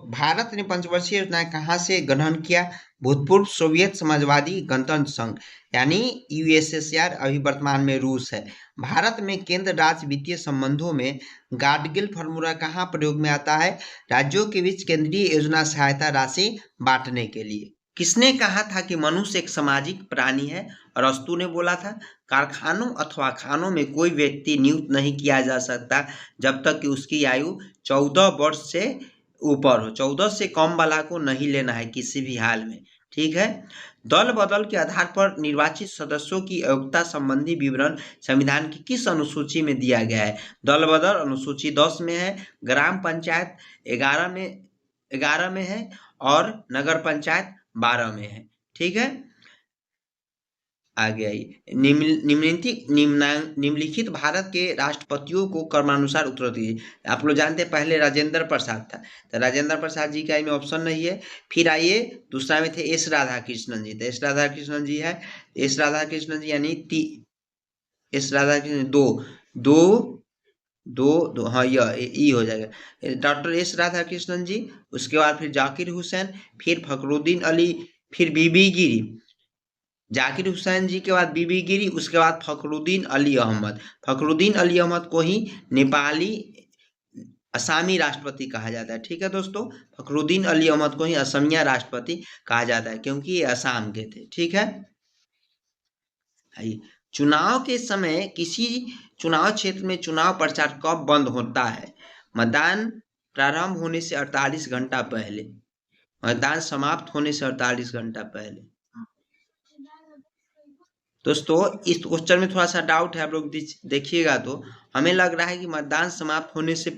भारत ने पंचवर्षीय योजना कहाँ से ग्रहण किया? भूतपूर्व सोवियत समाजवादी गणतंत्र संघ यानी यूएसएसआर, अभी वर्तमान में रूस है। भारत में केंद्र राज्य वित्तीय संबंधों में गाडगिल फार्मूला कहाँ प्रयोग में आता है? राज्यों के बीच केंद्रीय योजना सहायता राशि बांटने के लिए। किसने कहा था कि मनुष्य एक सामाजिक प्राणी है? अरस्तु ने बोला था। कारखानों अथवा खानों में कोई व्यक्ति नियुक्त नहीं किया जा सकता जब तक कि उसकी आयु 14 वर्ष से ऊपर हो। 14 से कम वाला को नहीं लेना है किसी भी हाल में, ठीक है। दल बदल के आधार पर निर्वाचित सदस्यों की योग्यता संबंधी विवरण संविधान की किस अनुसूची में दिया गया है? दल बदल अनुसूची 10 में है, ग्राम पंचायत 11 में है और नगर पंचायत 12 में है, ठीक है। आगे आइए। निम्नलिखित भारत के राष्ट्रपतियों को क्रमानुसार उत्तर दीजिए। आप लोग जानते हैं पहले राजेंद्र प्रसाद था, तो राजेंद्र प्रसाद जी का इसमें ऑप्शन नहीं है। फिर आइए, दूसरा में थे एस राधाकृष्णन जी, तो एस राधाकृष्णन जी है। एस राधाकृष्णन जी यानी एस राधाकृष्णन दो, हाँ यह ई हो जाएगा, डॉक्टर एस राधाकृष्णन जी। उसके बाद फिर जाकिर हुसैन, फिर फखरुद्दीन अली, फिर बीबी गिरी। जाकिर हुसैन जी के बाद बीबी गिरी, उसके बाद फखरुद्दीन अली अहमद। फखरुद्दीन अली अहमद को ही नेपाली असामी राष्ट्रपति कहा जाता है, ठीक है दोस्तों। फखरुद्दीन अली अहमद को ही असमिया राष्ट्रपति कहा जाता है क्योंकि ये असम के थे, ठीक है। चुनाव के समय किसी चुनाव क्षेत्र में चुनाव प्रचार कब बंद होता है? मतदान प्रारंभ होने से 48 घंटा पहले, मतदान समाप्त होने से 48 घंटा पहले। दोस्तों इस क्वेश्चन में थोड़ा सा डाउट है, आप लोग देखिएगा तो हमें लग रहा है कि मतदान समाप्त होने से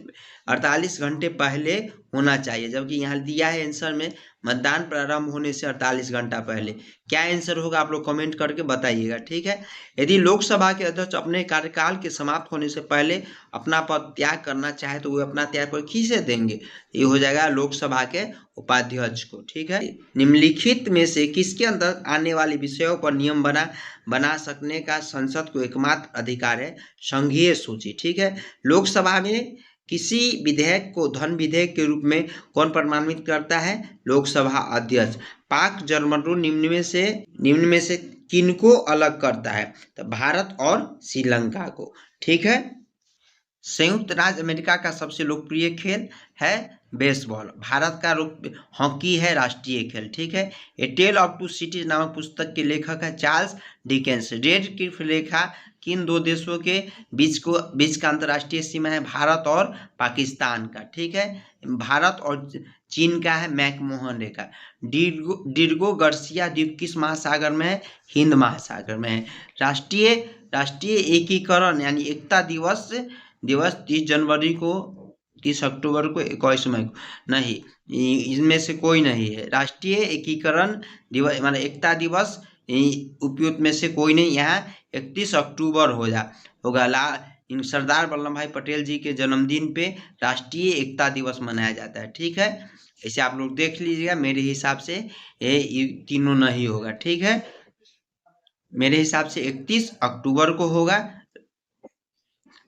48 घंटे पहले होना चाहिए, जबकि यहाँ दिया है आंसर में मतदान प्रारंभ होने से 48 घंटा पहले। क्या आंसर होगा आप लोग कमेंट करके बताइएगा, ठीक है। यदि लोकसभा के अध्यक्ष अपने कार्यकाल के समाप्त होने से पहले अपना पद त्याग करना चाहे तो वो अपना त्याग पर किसे देंगे? ये हो जाएगा लोकसभा के उपाध्यक्ष को, ठीक है। निम्नलिखित में से किसके अंदर आने वाले विषयों पर नियम बना सकने का संसद को एकमात्र अधिकार है? संघीय सूची, ठीक है। लोकसभा में किसी विधेयक को धन विधेयक के रूप में कौन प्रमाणित करता है? लोकसभा अध्यक्ष। पाक जलमंडल निम्न में से किनको अलग करता है? तो भारत और श्रीलंका को, ठीक है। संयुक्त राज्य अमेरिका का सबसे लोकप्रिय खेल है बेसबॉल। भारत का हॉकी है राष्ट्रीय खेल, ठीक है। ए टेल ऑफ टू सिटीज नामक पुस्तक के लेखक है चार्ल्स डिकेंस। रेड क्लिफ रेखा किन दो देशों के बीच का अंतर्राष्ट्रीय सीमा है? भारत और पाकिस्तान का, ठीक है। भारत और चीन का है मैकमोहन रेखा। डिर्गो गार्सिया द्वीप किस महासागर में है? हिंद महासागर में है। राष्ट्रीय एकीकरण यानी एकता दिवस 30 जनवरी को, 30 अक्टूबर को, 21 मई को, नहीं, इनमें से कोई नहीं है। राष्ट्रीय एकीकरण दिवस माने एकता दिवस उपयुक्त में से कोई नहीं। यहाँ 31 अक्टूबर होगा। सरदार वल्लभ भाई पटेल जी के जन्मदिन पे राष्ट्रीय एकता दिवस मनाया जाता है, ठीक है। ऐसे आप लोग देख लीजिएगा, मेरे हिसाब से ये तीनों नहीं होगा, ठीक है। मेरे हिसाब से 31 अक्टूबर को होगा।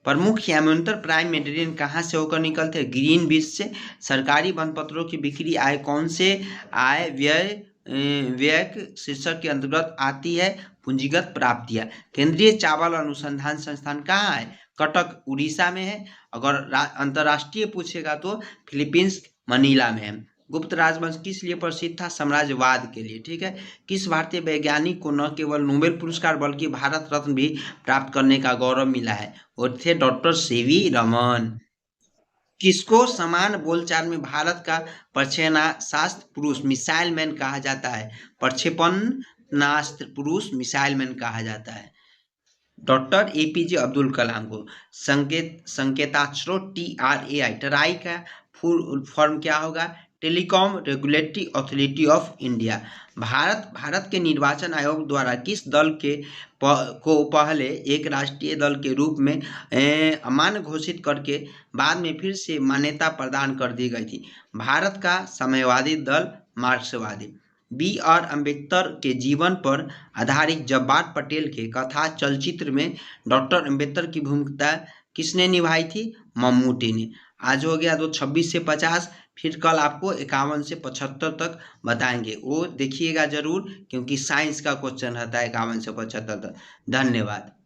प्रमुख यामांतर प्राइम मेडिरियन कहाँ से होकर निकलते हैं? ग्रीन बीच से। सरकारी वनपत्रों की बिक्री आय कौन से आय व्यय शीर्षक के अंतर्गत आती है? पूंजीगत प्राप्तियां। केंद्रीय चावल अनुसंधान संस्थान कहाँ है? कटक उड़ीसा में है। अगर अंतरराष्ट्रीय पूछेगा तो फिलीपींस मनीला में है। गुप्त राजवंश किस लिए प्रसिद्ध था? साम्राज्यवाद के लिए, ठीक है। किस भारतीय वैज्ञानिक को न केवल नोबेल पुरस्कार बल्कि भारत रत्न भी प्राप्त करने का गौरव मिला है? वो थे डॉक्टर सीवी रमन। किसको समान बोलचाल में भारत का प्रक्षेपणास्त्र पुरुष मिसाइल मैन कहा जाता है? प्रक्षेपणास्त्र पुरुष मिसाइल मैन कहा जाता है डॉक्टर एपीजे अब्दुल कलाम को। संकेताक्षरों TRAI, ट्राई का फुल फॉर्म क्या होगा? Telecom regulatory authority of India. Bharat के निर्वाचन आयोग द्वारा किस दल को पहले एक राष्ट्रीय दल के रूप में अमान्य घोषित करके बाद में फिर से मान्यता प्रदान कर दी गई थी? भारत का साम्यवादी दल मार्क्सवादी। BR अम्बेडकर के जीवन पर आधारित जब्बार पटेल के कथा चलचित्र में डॉक्टर अम्बेडकर की भूमिका किसने निभाई थी? मम्मूटी ने। आज हो गया 26 से 50, फिर कल आपको 51 से 75 तक बताएंगे, वो देखिएगा जरूर, क्योंकि साइंस का क्वेश्चन रहता है 51 से 75 तक। धन्यवाद।